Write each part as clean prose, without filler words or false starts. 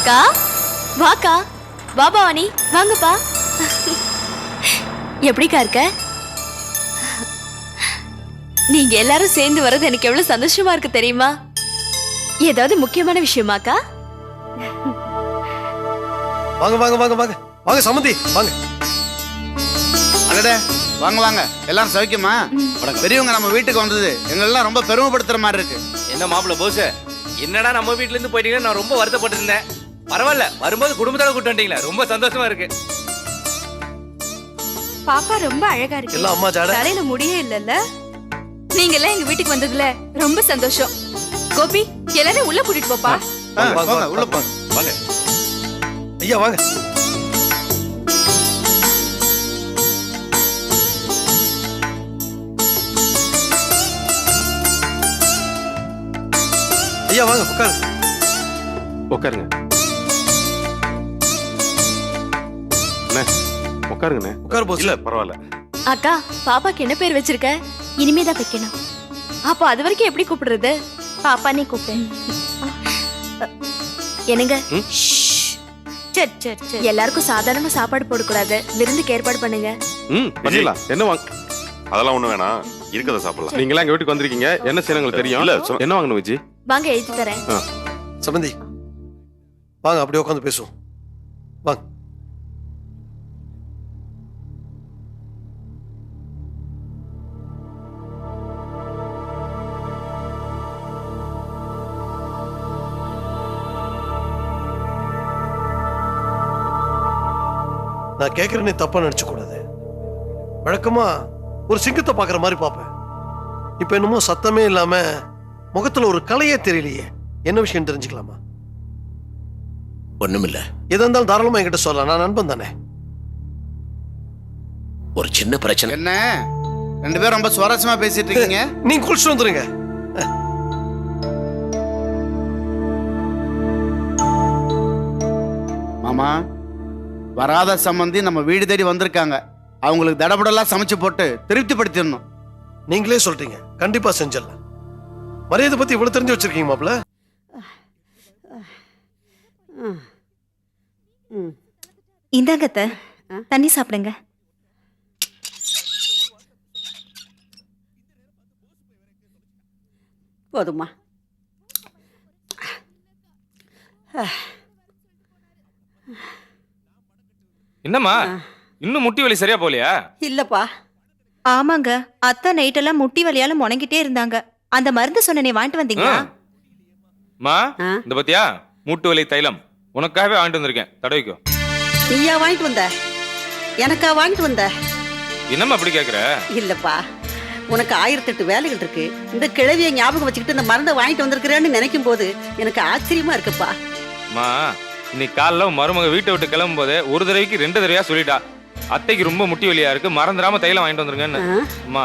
அக்கா வாக்கா, வா பவானி, வாங்கப்பா. எப்படிக்கா இருக்க? நீங்க எல்லாரும் சேர்ந்து வர்றது எனக்கு எவ்வளவு சந்தோஷமா இருக்கு தெரியுமா? ஏதாவது முக்கியமான விஷயமாக்கா? வாங்க வாங்க வாங்க வாங்க வாங்க சமந்தி வாங்க. அடடே வாங்க வாங்க, எல்லாரும் சௌக்கியமா? பெரியவங்க நம்ம வீட்டுக்கு வந்தது எங்களெல்லாம் ரொம்ப பெருமைப்படுத்துற மாதிரி இருக்கு. என்ன மாப்பிள்ள போஸ், என்னடா நம்ம வீட்ல இருந்து போயிட்டீங்கன்னு நான் ரொம்ப வருத்தப்பட்டு இருந்தேன். பரவாயில்ல, வரும்போது குடும்பத்தோட கூட்டு வந்துட்டீங்களா, ரொம்ப சந்தோஷமா இருக்கு. பாப்பா ரொம்ப அழகா இருக்கு. எல்லாம் அம்மா ஜாட. தலையில முடியே இல்லல்ல. நீங்க எல்லாம் எங்க வீட்டுக்கு வந்ததுல ரொம்ப சந்தோஷம். கோபி, எல்லாரும் உள்ள கூட்டிட்டு போப்பா. வாங்க, வாங்க, வாங்க, உள்ள போங்க. வாங்க. ஐயா வாங்க. ஐயா வாங்க உட்காரு. உட்காருங்க. உட்காருங்கண்ணே. உட்காரு போஸ். இல்ல பரவாயில்ல. அக்கா, பாப்பாக்கு என்ன பேர் வச்சிருக்க? இனிமேதான் வைக்கணும். அப்போ அது வரைக்கும் எப்படி கூப்பிடுறது? பாப்பா நீ கூப்பிடு. என்னங்க? சரி சரி சரி. எல்லாருக்கும் சாதாரண சாப்பாடு போடக்கூடாது, விருந்துக்கு ஏற்பாடு பண்ணுங்க. பண்ணிடலாம். என்ன வாங்க? அதெல்லாம் ஒண்ணு வேணாம், இருக்கத சாப்பிடலாம். நீங்க எங்க வீட்டுக்கு வந்திருக்கீங்க, என்ன செய்யணும் உங்களுக்கு தெரியும். இல்ல, என்ன வாங்கணும் விஜி? வாங்க எழுதி தரேன். சமந்தி வாங்க, அப்படியே உட்காந்து பேசுவோம். வாங்க. நான் கேட்கறேன்னு தப்பா நினைச்சு கூடாது. வழக்கமா ஒரு சிங்கத்தை பாக்குற மாதிரி பாப்பேன். இப்ப என்னமோ சத்தமே இல்லாம முகத்துல ஒரு கலையே தெரியலையே. என்ன விஷயம் தெரிஞ்சுக்கலாமா? ஒண்ணுமில்ல. எதா இருந்தாலும் தாராளமா என்கிட்ட சொல்லலாம், நான் நண்பன் தானே. ஒரு சின்ன பிரச்சனை. என்ன ரெண்டு பேரும் ரொம்ப சுவாரஸ்யமா பேசிட்டு இருக்கீங்க? நீங்க குளிச்சுட்டு வந்துருங்க. மாமா, வராத சம்பந்தி நம்ம வீடு தேடி வந்திருக்காங்க. அவங்களுக்கு தடபடலாம் சமைச்சு போட்டு திருப்திப்படுத்திடணும். நீங்களே சொல்றீங்க, கண்டிப்பா செஞ்சிடலாம். மரியாதை பத்தி இவ்வளவு தெரிஞ்சு வச்சிருக்கீங்க மாப்ள. இந்தாங்க அத்தை, தண்ணி சாப்பிடுங்க. போதுமா? என்னம்மா, இன்னும் முட்டி வலி சரியா போலையா? இல்லப்பா. ஆமாங்க, அத்தை நைட்டெல்லாம் முட்டி வலியால முணங்கிட்டே இருந்தாங்க. அந்த மருந்து சொன்னனே வாங்கிட்டு வந்தீங்களா? மா, இந்த பத்தியா மூட்டு வலி தைலம் உனக்காகவே வாங்கிட்டு வந்திருக்கேன், தடவிக்கோ. நீயா வாங்கிட்டு வந்த? எனக்கா வாங்கிட்டு வந்த? என்னம்மா அப்படி கேக்குற? இல்லப்பா, உனக்கு 1008 வேலைகள் இருக்கு. இந்த கிழவியை ஞாபகம் வச்சுக்கிட்டு இந்த மருந்தை வாங்கிட்டு வந்திருக்கிறேன்னு நினைக்கும் போது எனக்கு ஆச்சரியமா இருக்குப்பா. மா, இன்னைக்கு காலைல மருமக வீட்டை விட்டு கிளம்பும் போது ஒரு தடவைக்கு 2 தடவையா சொல்லிட்டா, அத்தைக்கு ரொம்ப முட்டி வலியா இருக்கு, மறந்துடாம தைலம் வாங்கிட்டு வந்துருங்கன்னு. அம்மா,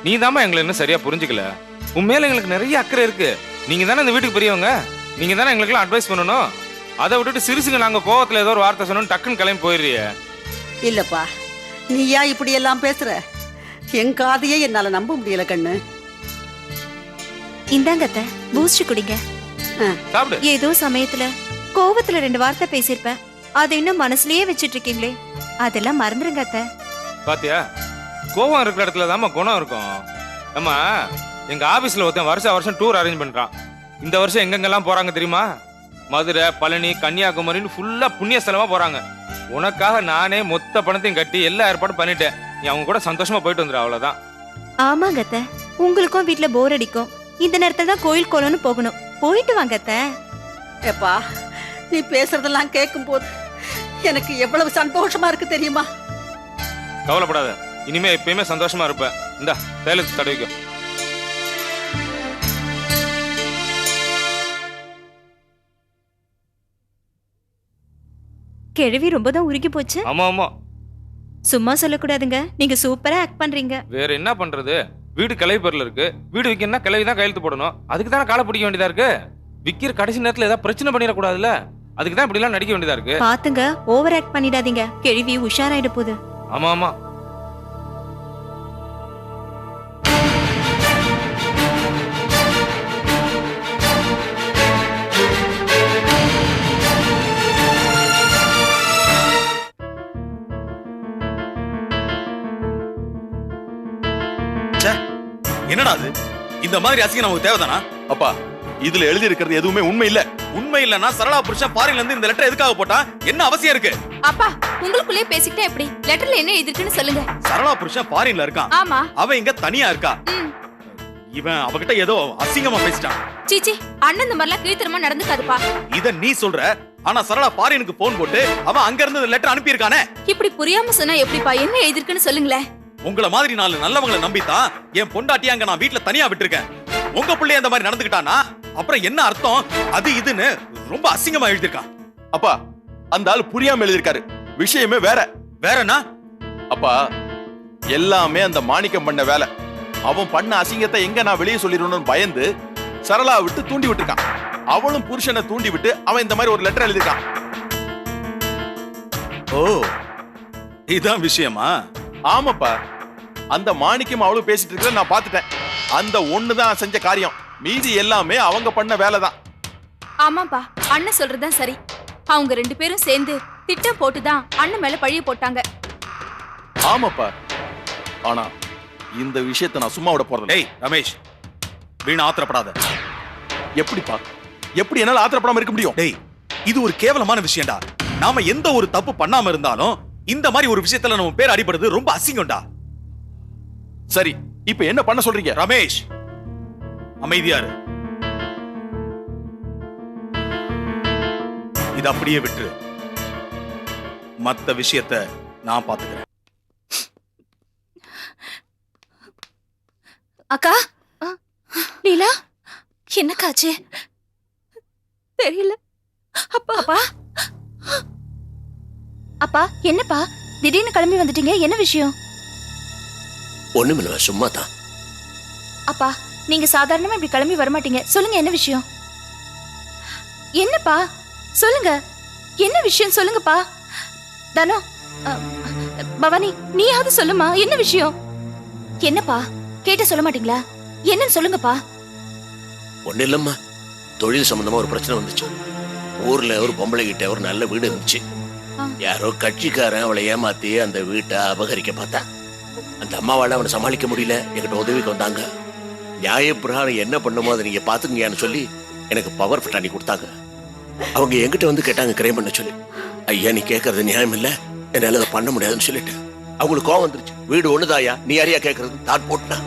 நீ தாம்மா எங்களை இன்னும் சரியா புரிஞ்சுக்கல. உன் மேல எங்களுக்கு நிறைய அக்கறை இருக்கு. நீங்க தானே இந்த வீட்டுக்கு பெரியவங்க, நீங்க தானே எங்களுக்குலாம் அட்வைஸ் பண்ணணும். அதை விட்டுட்டு சிறுசுங்க நாங்க கோவத்துல ஏதோ ஒரு வார்த்தை சொன்னோம் டக்குன்னு கிளம்பி போயிடுறிய. இல்லப்பா, நீயா இப்படி எல்லாம் பேசுற? என் காதையே என்னால நம்ப முடியல கண்ணு. இந்தாங்க அத்தை, பூஸ்ட் குடிங்க. சாப்பிடு. ஏதோ சமயத்துல கோவத்துல 2 வார்த்தை பேசியிருப்பேன், அதை இன்னும் மனசுலயே வச்சிட்டு இருக்கீங்களே, அதெல்லாம் மறந்துருங்க அத்தை. பாத்தியா, கோவம் இருக்கிற இடத்துல தாம்மா குணம் இருக்கும். அம்மா, எங்க ஆபீஸ்ல ஒருத்தன் வருஷம் டூர் அரேஞ்ச் பண்றான். இந்த வருஷம் எங்கெங்கெல்லாம் போறாங்க தெரியுமா? மதுரை, பழனி, கன்னியாகுமரின்னு ஃபுல்லா புண்ணிய ஸ்தலமா போறாங்க. உனக்காக நானே மொத்த பணத்தையும் கட்டி எல்லா ஏற்பாடும் பண்ணிட்டேன். நீ அவங்க கூட சந்தோஷமா போயிட்டு வந்துரு, அவ்வளவுதான். ஆமாங்க அத்தை, உங்களுக்கும் வீட்டுல போர் அடிக்கும். இந்த நேரத்துல தான் கோயில் கோலம்னு போகணும், போயிட்டு வாங்க அத்தை. ஏப்பா, நீ பேசுறதெல்லாம் கேட்கும் போது எனக்கு எவ்வளவு சந்தோஷமா இருக்கு தெரியுமா? கவலைப்படாத, இனிமே எப்பயுமே சந்தோஷமா இருப்ப. இந்தா தைலத்தை தடவிக்கோ. கிழவி ரொம்ப தான் உருகி போச்சு. ஆமா ஆமா, சும்மா சொல்லக்கூடாதுங்க, நீங்க சூப்பரா ஆக்ட் பண்றீங்க. வேற என்ன பண்றது, வீடு கிளவி பேர்ல இருக்கு. வீடு விற்கணும்னா கிளவி தான் கையெழுத்து போடணும். அதுக்கு தானே காலை பிடிக்க வேண்டியதா இருக்கு. விக்கிற கடைசி நேரத்துல ஏதாவது பிரச்சனை பண்ணிடக்கூடாதுல்ல, அதுக்கு தான் இப்படி எல்லாம் நடிக்க வேண்டியதா இருக்கு. பாத்துங்க, ஓவர் ஆக்ட் பண்ணிடாதீங்க, கிழவி உஷாராயிட போகுது. ஆமா ஆமா. என்னடா அது? இந்த மாதிரி அசிங்கம் நமக்கு தேவைதானா? அப்பா இதுல எழுதி இருக்கிறது எதுவுமே உண்மை இல்ல. உண்மை இல்லன்னா சரளா புருஷன் ஃபாரின்ல இருந்து இந்த லெட்டர் எதுக்காக போட்டா? என்ன அவசியம் இருக்கு? அப்பா உங்களுக்குள்ளே பேசிக்கிட்டே எப்படி? லெட்டர்ல என்ன எழுதிருக்குன்னு சொல்லுங்க. சரளா புருஷன் ஃபாரின்ல இருக்கான். ஆமா. அவ இங்க தனியா இருக்கா. இவன் அவகிட்ட ஏதோ அசிங்கமா பேசிட்டான். சீச்சி, அண்ணன் இந்த மாதிரிலாம் கீழ்த்தரமா நடந்துக்காதுப்பா. இத நீ சொல்ற, ஆனா சரளா ஃபாரினுக்கு போன் போட்டு அவன் அங்க இருந்து லெட்டர் அனுப்பி இருக்கானே. இப்படி புரியாம சொன்னா எப்படிப்பா? என்ன எழுதிருக்குன்னு சொல்லுங்களேன். உங்கள மாதிரி 4 நல்லவங்களை நம்பித்தான் என் பொண்டாட்டியா அங்க நான் வீட்டுல தனியா விட்டுருக்கேன். உங்க பிள்ளைய அந்த மாதிரி நடந்துக்கிட்டானா அப்புறம் என்ன அர்த்தம்? அது இதுன்னு ரொம்ப அசிங்கமா எழுதிருக்கான். அப்பா அந்த ஆள் புரியாம எழுதியிருக்காரு. விஷயமே வேற. வேறனா? அப்பா எல்லாமே அந்த மாணிக்கம் பண்ண வேலை. அவன் பண்ண அசிங்கத்தை எங்க நான் வெளியே சொல்லிடணும்னு பயந்து சரளா விட்டு தூண்டி விட்டுருக்கான். அவளும் புருஷனை தூண்டி விட்டு அவன் இந்த மாதிரி ஒரு லெட்டர் எழுதிருக்கான். ஓ, இதான் விஷயமா? ஆமாப்பா, அந்த மாணிக்கம் அவளும் பேசிட்டு இருக்கிற நான் பார்த்துட்டேன். அந்த ஒண்ணுதான் செஞ்ச காரியம். மீதி எல்லாமே அவங்க பண்ண வேலைதான். ஆமாப்பா, அண்ணன் சொல்றதுதான் சரி. அவங்க 2 பேரும் சேர்ந்து திட்டம் போட்டுதான் அண்ணன் மேல பழிய போட்டாங்க. ஆமாப்பா, ஆனா இந்த விஷயத்தை நான் சும்மா விட போறதில்லை. டேய் ரமேஷ், வீணா ஆத்திரப்படாத. எப்படிப்பா? எப்படி என்னால ஆத்திரப்படாம இருக்க முடியும்? டேய், இது ஒரு கேவலமான விஷயம்டா. நாம எந்த ஒரு தப்பு பண்ணாம இருந்தாலும் இந்த மாதிரி ஒரு விஷயத்துல நம்ம பேர் அடிபடுறது ரொம்ப அசிங்கம்டா. சரி, இப்ப என்ன பண்ண சொல்றீங்க? ரமேஷ், அமைதியாரு. இது அப்படியே விட்டுரு. மத்த விஷயத்தை நான் பாத்துக்கிறேன். அக்கா, லீலா, என்னக்காச்சு? தெரியல. அப்பா அப்பா அப்பா, என்னப்பா திடீர்னு கிளம்பி வந்துட்டீங்க? என்ன விஷயம்? ஒண்ணுமில்ல, சும்மா தான். அப்பா, நீங்க சாதாரணமா இப்படி கிளம்பி வரமாட்டீங்க. சொல்லுங்க, என்ன விஷயம்? என்னப்பா சொல்லுங்க, என்ன விஷயம் சொல்லுங்கப்பா. தானோ, பவானி, நீயாவது சொல்லுமா, என்ன விஷயம்? என்னப்பா கேட்ட சொல்ல மாட்டீங்களா? என்னன்னு சொல்லுங்கப்பா. ஒண்ணு இல்லம்மா, தொழில் சம்பந்தமா ஒரு பிரச்சனை வந்துச்சு. ஊர்ல ஒரு பொம்பளை கிட்ட ஒரு நல்ல வீடு இருந்துச்சு. யாரோ கட்சிக்காரன் அவளை ஏமாத்தி அந்த வீட்டை அபகரிக்க பார்த்தா. அந்த அம்மாவால அவனை சமாளிக்க முடியல. என்கிட்ட உதவிக்கு வந்தாங்க. நியாயப்பிரகாரம் என்ன பண்ணுமோ அதை நீங்க பாத்துக்கங்கன்னு சொல்லி எனக்கு பவர் பண்ணி கொடுத்தாங்க. அவங்க என்கிட்ட வந்து கேட்டாங்க கிரைம் பண்ண சொல்லி. ஐயா, நீ கேட்கறது நியாயம் இல்ல, என்னால அதை பண்ண முடியாதுன்னு சொல்லிட்டு அவங்களுக்கு கோவம் வந்துருச்சு. வீடு ஒண்ணுதாயா, நீ யாரையா கேட்கறது தாட் போட்டுனா.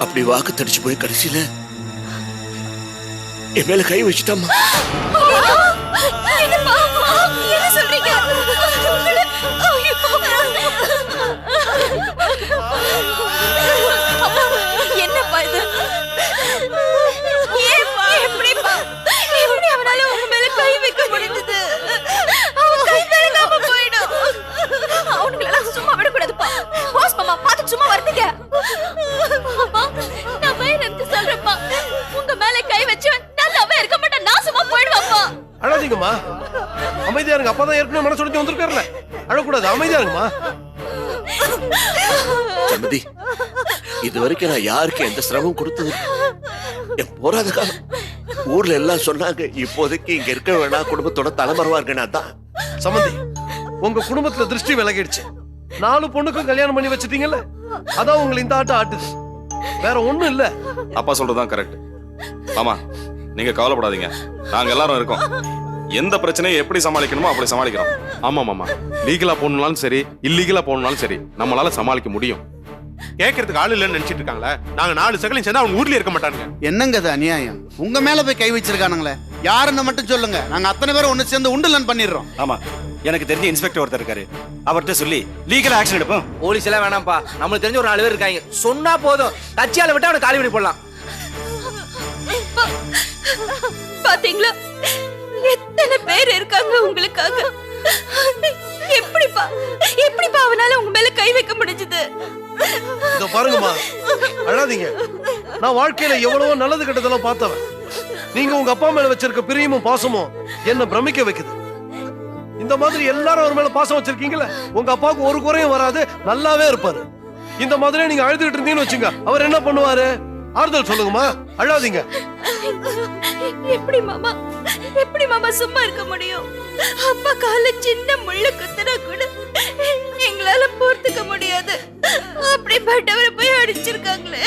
அப்படி வாக்கு தடிச்சு போய் கடைசியில என் மேல கை வச்சுட்டாமா. என்ன சொல்றீங்க? என்னப்பா இது? எப்படிப்பா எப்படி அவனால உங்க மேல கை வைக்க முடிஞ்சது? அவன் கை தரங்காம போயிடும். அவனுங்களெல்லாம் சும்மா விடக்கூடாதுப்பா. போஸ் மாமா, பார்த்து சும்மா வரீங்க. அப்பா, நான் பயந்து சொல்றேன்ப்பா, உங்க மேல கை வச்சு நான் இருக்க மாட்டேன். நான் சும்மா போயிடுவாப்பா. அழாதீங்கம்மா, அமைதியா இருங்க. அப்பதான் ஏற்கனவே மனசு உடைஞ்சு வந்திருக்காருல்ல, அழக்கூடாது. அமைதியா இருங்கம்மா. சம்பதி, இது வரைக்கும் நான் யாருக்கு எந்த சிரமம் கொடுத்தது என் போராத காலம். ஊர்ல எல்லாம் சொன்னாங்க, இப்போதைக்கு இங்க இருக்க வேணாம், குடும்பத்தோட தலைமறைவா இருக்கேன். அதான் சம்பந்தி, உங்க குடும்பத்துல திருஷ்டி விலகிடுச்சு. 4 பொண்ணுக்கும் கல்யாணம் பண்ணி வச்சிட்டீங்கல்ல, அதான் உங்களை இந்த ஆட்டம் ஆட்டுது. வேற ஒண்ணும் இல்ல. அப்பா சொல்றதுதான் கரெக்ட். ஆமா, நீங்க கவலைப்படாதீங்க, நாங்க எல்லாரும் இருக்கோம். எந்த பிரச்சனையை எப்படி சமாளிக்கணுமோ அப்படி சமாளிக்கிறோம். ஆமா மாமா, லீகலா போகணும்னாலும் சரி, இல்லீகலா போகணும்னாலும் சரி, நம்மளால சமாளிக்க முடியும். கேட்கறதுக்கு ஆள் இல்லைன்னு நினைச்சிட்டு இருக்காங்களே. நாங்க 4 செகண்ட் சேர்ந்தா அவங்க ஊர்லயே இருக்க மாட்டானுங்க. என்னங்க அது அநியாயம்? உங்க மேல போய் கை வச்சிருக்கானுங்களே, யாருன்னு மட்டும் சொல்லுங்க. நாங்க அத்தனை பேரும் ஒண்ணு சேர்ந்து உண்டுலன் பண்ணிடுறோம். ஆமா, எனக்கு தெரிஞ்ச இன்ஸ்பெக்டர் ஒருத்தர் இருக்காரு, அவர்கிட்ட சொல்லி லீகல் ஆக்ஷன் எடுப்போம். போலீஸ் எல்லாம் வேணாம்ப்பா, நம்மளுக்கு தெரிஞ்ச ஒரு 4 பேர் இருக்காங்க. சொன்னா போதும், தச்சியால விட்டு அவனை காலி பண்ணி போடலாம். பாத்தீங்களா, எத்தனை பேர் இருக்காங்க உங்களுக்காக. எப்படிப்பா அவனால உங்க மேல கை வைக்க முடிஞ்சது? இதோ பாருங்கம்மா, அழாதீங்க. நான் வாழ்க்கையில எவ்வளவோ நல்லது கெட்டதெல்லாம் பார்த்தவன். நீங்க உங்க அப்பா மேல வச்சிருக்க பிரியமும் பாசமும் என்ன பிரமிக்க வைக்குது. இந்த மாதிரி எல்லாரும் அவர் மேல பாசம் வச்சிருக்கீங்களே, உங்க அப்பாவுக்கு ஒரு குறையும் வராது, நல்லாவே இருப்பாரு. இந்த மாதிரி நீங்க அழுதுகிட்டு இருந்தீங்கன்னு வச்சுங்க, அவர் என்ன பண்ணுவாரு? ஆறுதல் சொல்லுங்கம்மா, அழாதீங்க. எப்படி மாமா சும்மா இருக்க முடியும்? அப்பா கால சின்ன முள்ளு குத்துனா கூட எங்களால பொறுத்துக்க முடியாது. அப்படிப்பட்டவரை போய் அடிச்சிருக்காங்களே.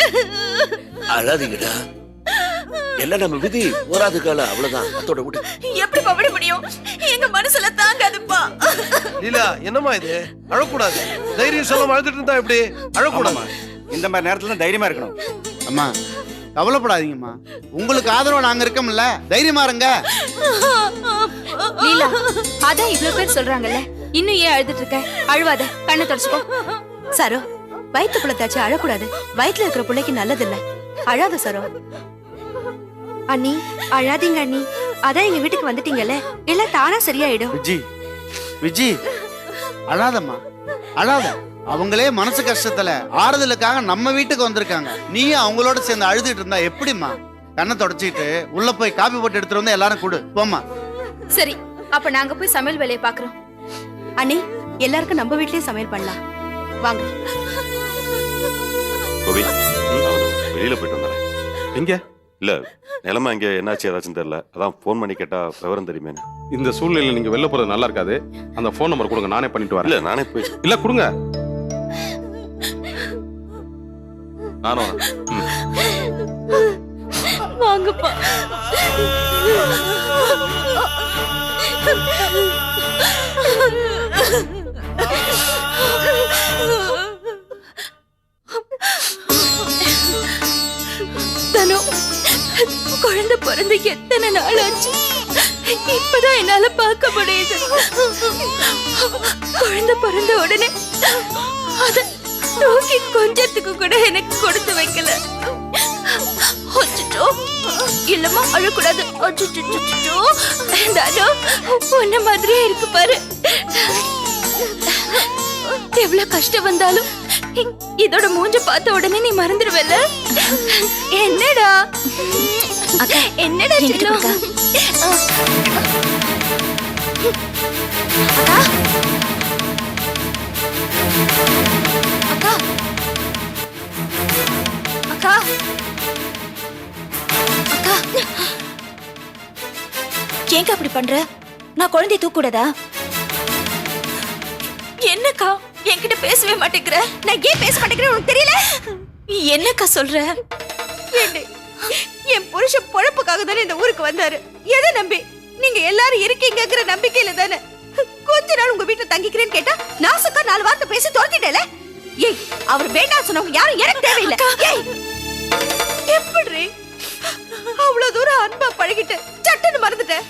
அழாதீங்கடா, எல்லாம் நம்ம விதி போராது கால, அவ்வளவுதான். அதோட விடு. எப்படிப்பா விட முடியும்? எங்க மனசுல தாங்காதுப்பா. லீலா, என்னம்மா இது? அழக்கூடாது. தைரியம் சொல்லாம அழுதுட்டு இருந்தா எப்படி? அழக்கூடாது. இந்த மாதிரி நேரத்துல தான் தைரியமா இருக்கணும். அம்மா கவலைப்படாதீங்கம்மா, உங்களுக்கு ஆதரவா நாங்க இருக்கோம்ல, தைரியமா இருங்க. லீலா, அதான் இவ்வளவு பேர் சொல்றாங்கல்ல, இன்னும் ஏன் அழுதுட்டு இருக்க? அழுவாத, கண்ணை தொடச்சுக்கோ. சரோ, வயிற்றுக்குள்ள தாச்சு அழக்கூடாது. வயிற்றுல இருக்கிற பிள்ளைக்கு நல்லது இல்ல. அழாத சரோ. அண்ணி அழாதீங்க அண்ணி. அதான் எங்க வீட்டுக்கு வந்துட்டீங்கல்ல, எல்லாம் தானா சரியாயிடும். விஜி, விஜி அழாதம்மா, அழாத. அவங்களே மனசு கஷ்டத்துல ஆறுதலுக்காக நம்ம வீட்டுக்கு வந்திருக்காங்க. நீ அவங்களோட சேர்ந்து அழுதுட்டு இருந்தா எப்படிம்மா? கண்ணை தொடச்சிட்டு உள்ள போய் காபி போட்டு எடுத்துட்டு வந்து எல்லாரும் கொடு, போம்மா. சரி, அப்ப நாங்க போய் சமையல் வேலையை பாக்குறோம். அண்ணி, எல்லாருக்கும் நம்ம வீட்லயே சமையல் பண்ணலாம். வாங்க. கோபி, வெளியில போயிட்டு வந்தேன். எங்க? இல்ல, நிலைமை அங்கே என்னாச்சு ஏதாச்சும் தெரியல, அதான் ஃபோன் பண்ணி கேட்டா விவரம் தெரியுமே. இந்த சூழ்நிலையில நீங்க வெளில போறது நல்லா இருக்காது. அந்த ஃபோன் நம்பர் கொடுங்க, நானே பண்ணிட்டு வரேன். இல்ல, நானே போய் இல்ல கொடுங்க. நானும் வரேன். வாங்கப்பா. தனு, குழந்தை பிறந்து எத்தனை நாள் ஆச்சு? இப்பதான் என்னால பார்க்க முடியுது. குழந்தை பிறந்த உடனே அத தூக்கி கொஞ்சத்துக்கு கூட எனக்கு கொடுத்து வைக்கல. அச்சச்சோ, இல்லம்மா அழக்கூடாது. அச்சச்சோ, தானு உன்ன மாதிரியே இருக்கு பாரு. எவ்வளவு கஷ்டம் வந்தாலும் இதோட மூஞ்ச பார்த்த உடனே நீ மறந்துடுவல்ல? என்னடா என்னடா செல்லம்? அக்கா, அக்கா, அக்கா, ஏங்க அப்படி பண்ற? நான் குழந்தைய தூக்கூடாதா? என்னக்கா என்கிட்ட பேசவே மாட்டேங்கிற? நான் ஏன் பேச மாட்டேங்கிறேன் உனக்கு தெரியல? என்னக்கா சொல்ற? என் புருஷன் பொழப்புக்காக தானே இந்த ஊருக்கு வந்தாரு. எதை நம்பி? நீங்க எல்லாரும் இருக்கீங்கங்கிற நம்பிக்கையில தானே கொஞ்ச நாள் உங்க வீட்டுல தங்கிக்கிறேன்னு கேட்டா நாசுக்கா 4 வார்த்தை பேசி துரத்திட்டல. ஏய், அவர் வேண்டாம் சொன்னவங்க யாரும் எனக்கு தேவையில்லை. ஏய், எப்படி அவ்வளவு தூரம் அன்பா பழகிட்டு சட்டுன்னு மறந்துட்டேன்?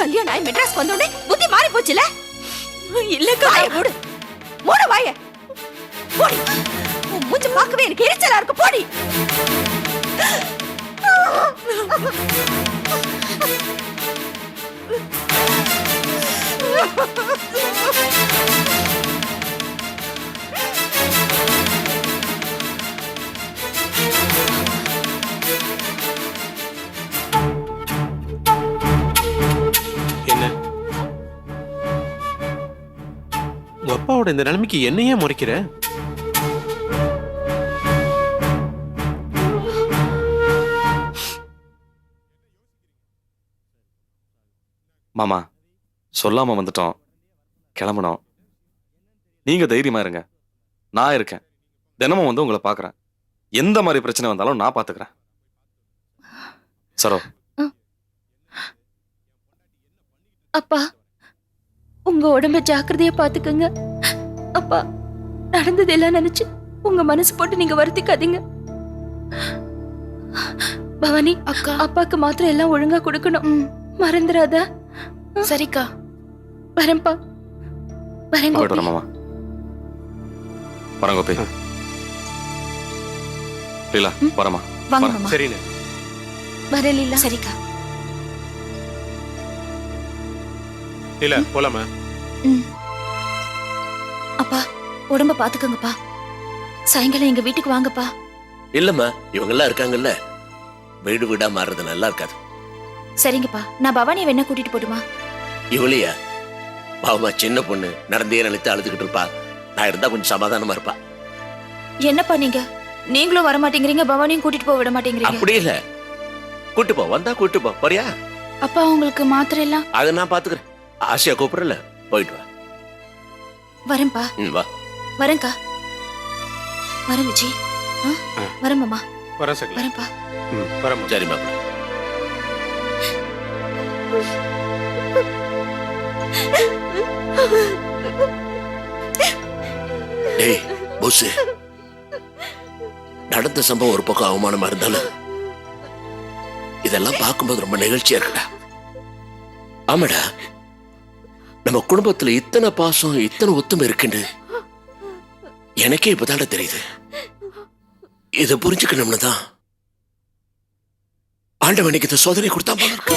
கல்யாணம் ஆகி மெட்ராஸ் வந்தோடனே புத்தி மாறி போச்சுல? இல்லக்கா, மூடு மூடு வாய. போடி, உன் மூஞ்சி பார்க்கவே எனக்கு எரிச்சலா இருக்கு. போடி. என்ன உங்க அப்பாவோட இந்த நிலைமைக்கு என்னையே முறைக்கிற? மாமா, சொல்லாம வந்துட்டோம், கிளம்பணும். நீங்க தைரியமா இருங்க, நான் இருக்கேன். தினமும் வந்து உங்களை பாக்குறேன். எந்த மாதிரி பிரச்சனை வந்தாலும் நான் பாத்துக்கிறேன். சரோ. அப்பா, உங்க உடம்ப ஜாக்கிரதையா பாத்துக்கங்க. அப்பா, நடந்ததெல்லாம் நினைச்சு உங்க மனசு போட்டு நீங்க வருத்திக்காதீங்க. பவானி அக்கா, அப்பாக்கு மாத்திரம் எல்லாம் ஒழுங்கா கொடுக்கணும், மறந்துடாத. சரிக்கா, வரேன்ப்பா. வரேன் மாமா. வரேன் கோபி. லீலா, வரமா. வாங்க மாமா. சரிண்ணே. வரேன் லீலா. சரிக்கா. இல்ல போலாமா? அப்பா, உடம்ப பாத்துக்கங்கப்பா. சாயங்காலம் எங்க வீட்டுக்கு வாங்கப்பா. இல்லம்மா, இவங்க எல்லாம் இருக்காங்கல்ல, வீடு வீடா மாறுறது நல்லா இருக்காது. சரிங்கப்பா, நான் பவானியை வேணா கூட்டிட்டு போட்டுமா? இவளையா? பாவமா சின்ன பொண்ணு, நடந்தே நினைத்து அழுதுகிட்டு இருப்பா. நான் இருந்தா கொஞ்சம் சமாதானமா இருப்பா. என்னப்பா நீங்க, நீங்களும் வர மாட்டேங்கிறீங்க, பவானியும் கூட்டிட்டு போக விட மாட்டேங்கிறீங்க. அப்படி இல்ல, கூட்டு போ, வந்தா கூட்டு போ. போறியா? அப்பா, உங்களுக்கு மாத்திரை எல்லாம் அதை நான் பாத்துக்கிறேன். ஆசையா கூப்பிடல, போயிட்டு வா. வரேன்ப்பா. வா. வரேன்க்கா. வரேன் விஜி. வரேன் மாமா. வரேன் சகல வரேன்ப்பா. வரேன் சரி மாப்பிள்ள. டேய் போஸ், நடந்த சம்பவம் ஒரு பக்கம் அவமானமா இருந்தாலும் இதெல்லாம் பார்க்கும்போது ரொம்ப நிகழ்ச்சியா இருக்குடா. ஆமாடா, நம்ம குடும்பத்துல இத்தனை பாசம் இத்தனை ஒத்துமை இருக்குன்னு எனக்கே இப்பதான்டா தெரியுது. இதை புரிஞ்சுக்கணும்னு தான் ஆண்டவனுக்கு இந்த சோதனை கொடுத்தா போல இருக்கு.